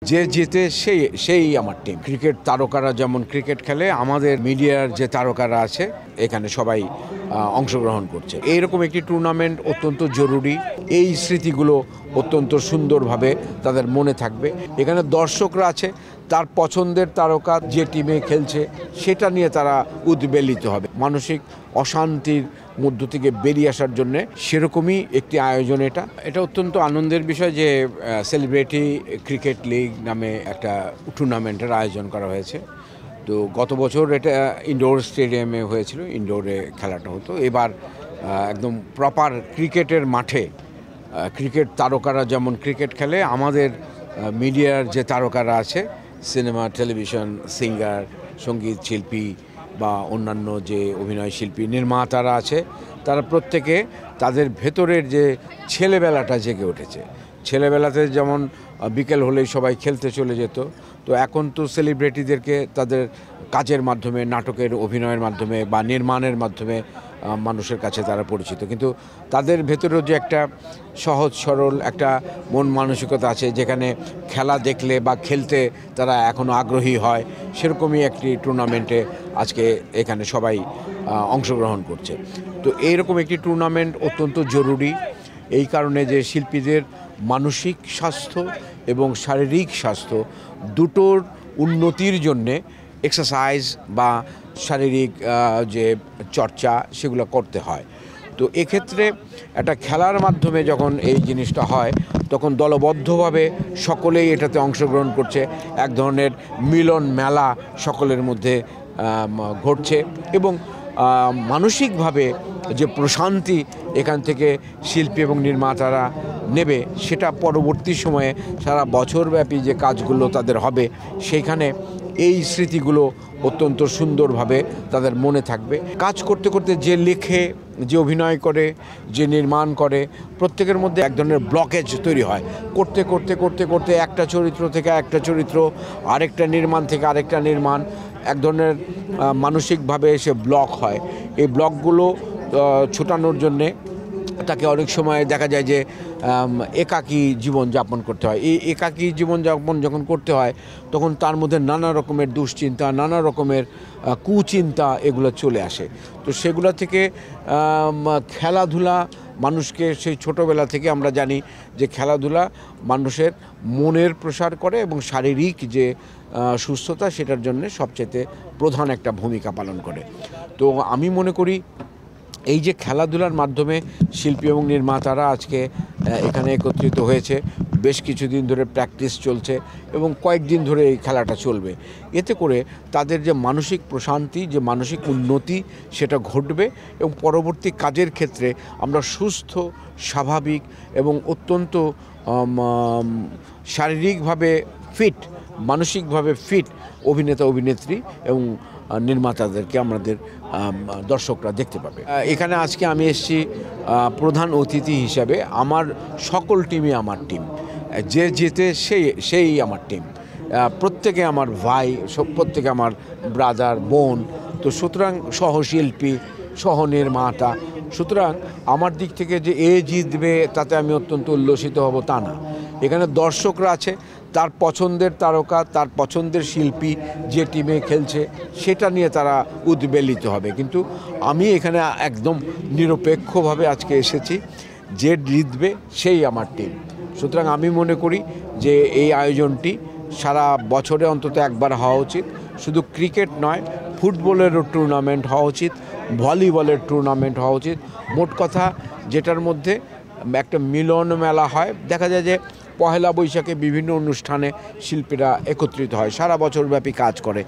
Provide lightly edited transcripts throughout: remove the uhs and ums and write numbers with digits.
যে জেতে সেই আমার টিম। ক্রিকেট তারকারা যেমন ক্রিকেট খেলে, আমাদের মিডিয়ার যে তারকারা আছে এখানে সবাই অংশগ্রহণ করছে। এইরকম একটি টুর্নামেন্ট অত্যন্ত জরুরি। এই স্মৃতিগুলো অত্যন্ত সুন্দরভাবে তাদের মনে থাকবে। এখানে দর্শকরা আছে, তার পছন্দের তারকা যে টিমে খেলছে সেটা নিয়ে তারা উদ্বেলিত হবে। মানসিক অশান্তির মধ্য থেকে বেরিয়ে আসার জন্যে সেরকমই একটি আয়োজন। এটা অত্যন্ত আনন্দের বিষয় যে সেলিব্রিটি ক্রিকেট লিগ নামে একটা টুর্নামেন্টের আয়োজন করা হয়েছে। তো গত বছর এটা ইনডোর স্টেডিয়ামে হয়েছিল, ইনডোরে খেলাটা হতো। এবার একদম প্রপার ক্রিকেটের মাঠে ক্রিকেট তারকারা যেমন ক্রিকেট খেলে, আমাদের মিডিয়ার যে তারকারা আছে, সিনেমা, টেলিভিশন, সিঙ্গার, সঙ্গীত শিল্পী বা অন্যান্য যে অভিনয় শিল্পী, নির্মাতারা আছে, তারা প্রত্যেকে তাদের ভেতরের যে ছেলেবেলাটা জেগে উঠেছে। ছেলেবেলাতে যেমন বিকেল হলেই সবাই খেলতে চলে যেত, তো এখন তো সেলিব্রিটিদেরকে তাদের কাজের মাধ্যমে, নাটকের অভিনয়ের মাধ্যমে বা নির্মাণের মাধ্যমে মানুষের কাছে তারা পরিচিত। কিন্তু তাদের ভেতরেও যে একটা সহজ সরল একটা মন মানসিকতা আছে, যেখানে খেলা দেখলে বা খেলতে তারা এখনও আগ্রহী হয়, সেরকমই একটি টুর্নামেন্টে আজকে এখানে সবাই অংশগ্রহণ করছে। তো এইরকম একটি টুর্নামেন্ট অত্যন্ত জরুরি এই কারণে যে শিল্পীদের মানসিক স্বাস্থ্য এবং শারীরিক স্বাস্থ্য দুটোর উন্নতির জন্যে এক্সারসাইজ বা শারীরিক যে চর্চা সেগুলো করতে হয়। তো এক্ষেত্রে একটা খেলার মাধ্যমে যখন এই জিনিসটা হয়, তখন দলবদ্ধভাবে সকলেই এটাতে অংশগ্রহণ করছে। এক ধরনের মিলন মেলা সকলের মধ্যে ঘটছে এবং মানসিকভাবে যে প্রশান্তি এখান থেকে শিল্পী এবং নির্মাতারা নেবে, সেটা পরবর্তী সময়ে সারা বছরব্যাপী যে কাজগুলো তাদের হবে, সেইখানে এই স্মৃতিগুলো অত্যন্ত সুন্দরভাবে তাদের মনে থাকবে। কাজ করতে করতে যে লেখে, যে অভিনয় করে, যে নির্মাণ করে, প্রত্যেকের মধ্যে এক ধরনের ব্লকেজ তৈরি হয়। করতে করতে করতে করতে একটা চরিত্র থেকে একটা চরিত্র, আরেকটা নির্মাণ থেকে আরেকটা নির্মাণ, এক ধরনের মানসিকভাবে সে ব্লক হয়। এই ব্লকগুলো ছোটানোর জন্যে তাকে অনেক সময় দেখা যায় যে একাকী জীবনযাপন করতে হয়। এই একাকী জীবনযাপন যখন করতে হয়, তখন তার মধ্যে নানা রকমের দুশ্চিন্তা, নানা রকমের কুচিন্তা এগুলো চলে আসে। তো সেগুলো থেকে খেলাধুলা মানুষকে, সেই ছোটোবেলা থেকে আমরা জানি যে খেলাধুলা মানুষের মনের প্রসার করে এবং শারীরিক যে সুস্থতা সেটার জন্য সবচেয়ে প্রধান একটা ভূমিকা পালন করে। তো আমি মনে করি এই যে খেলাধুলার মাধ্যমে শিল্পী এবং নির্মাতারা আজকে এখানে একত্রিত হয়েছে, বেশ কিছুদিন ধরে প্র্যাকটিস চলছে এবং কয়েকদিন ধরে এই খেলাটা চলবে। এতে করে তাদের যে মানসিক প্রশান্তি, যে মানসিক উন্নতি, সেটা ঘটবে এবং পরবর্তী কাজের ক্ষেত্রে আমরা সুস্থ, স্বাভাবিক এবং অত্যন্ত শারীরিকভাবে ফিট, মানসিকভাবে ফিট অভিনেতা অভিনেত্রী এবং নির্মাতাদেরকে আমাদের দর্শকরা দেখতে পাবে। এখানে আজকে আমি এসেছি প্রধান অতিথি হিসাবে। আমার সকল টিমই আমার টিম। যে জেতে সেই আমার টিম। প্রত্যেকে আমার ভাই, প্রত্যেকে আমার ব্রাদার, বোন। তো সুতরাং সহশিল্পী, সহনির্মাতা, সুতরাং আমার দিক থেকে যে জিতবে তাতে আমি অত্যন্ত উল্লসিত হব তা না। এখানে দর্শকরা আছে, তার পছন্দের তারকা, তার পছন্দের শিল্পী যে টিমে খেলছে সেটা নিয়ে তারা উদ্বেলিত হবে। কিন্তু আমি এখানে একদম নিরপেক্ষভাবে আজকে এসেছি। যে জিতবে সেই আমার টিম। সুতরাং আমি মনে করি যে এই আয়োজনটি সারা বছরে অন্তত একবার হওয়া উচিত। শুধু ক্রিকেট নয়, ফুটবলেরও টুর্নামেন্ট হওয়া উচিত, ভলিবলের টুর্নামেন্ট হওয়া উচিত। মোট কথা যেটার মধ্যে একটা মিলন মেলা হয়। দেখা যায় যে পহেলা বৈশাখে বিভিন্ন অনুষ্ঠানে শিল্পীরা একত্রিত হয়, সারা বছরব্যাপী কাজ করে।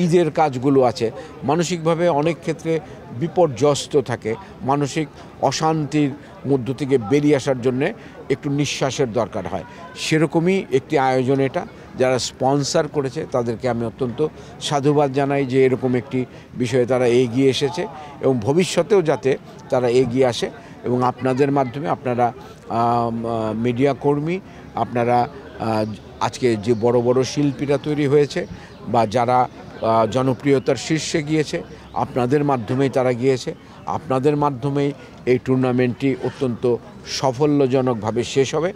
ঈদের কাজগুলো আছে, মানসিকভাবে অনেক ক্ষেত্রে বিপর্যস্ত থাকে, মানসিক অশান্তির মধ্য থেকে বেরিয়ে আসার জন্যে একটু নিঃশ্বাসের দরকার হয়। সেরকমই একটি আয়োজন এটা। যারা স্পন্সর করেছে তাদেরকে আমি অত্যন্ত সাধুবাদ জানাই যে এরকম একটি বিষয়ে তারা এগিয়ে এসেছে এবং ভবিষ্যতেও যাতে তারা এগিয়ে আসে। এবং আপনাদের মাধ্যমে, আপনারা মিডিয়া কর্মী, আপনারা আজকে যে বড় বড় শিল্পীরা তৈরি হয়েছে বা যারা জনপ্রিয়তার শীর্ষে গিয়েছে, আপনাদের মাধ্যমেই তারা গিয়েছে। আপনাদের মাধ্যমেই এই টুর্নামেন্টটি অত্যন্ত সাফল্যজনকভাবে শেষ হবে।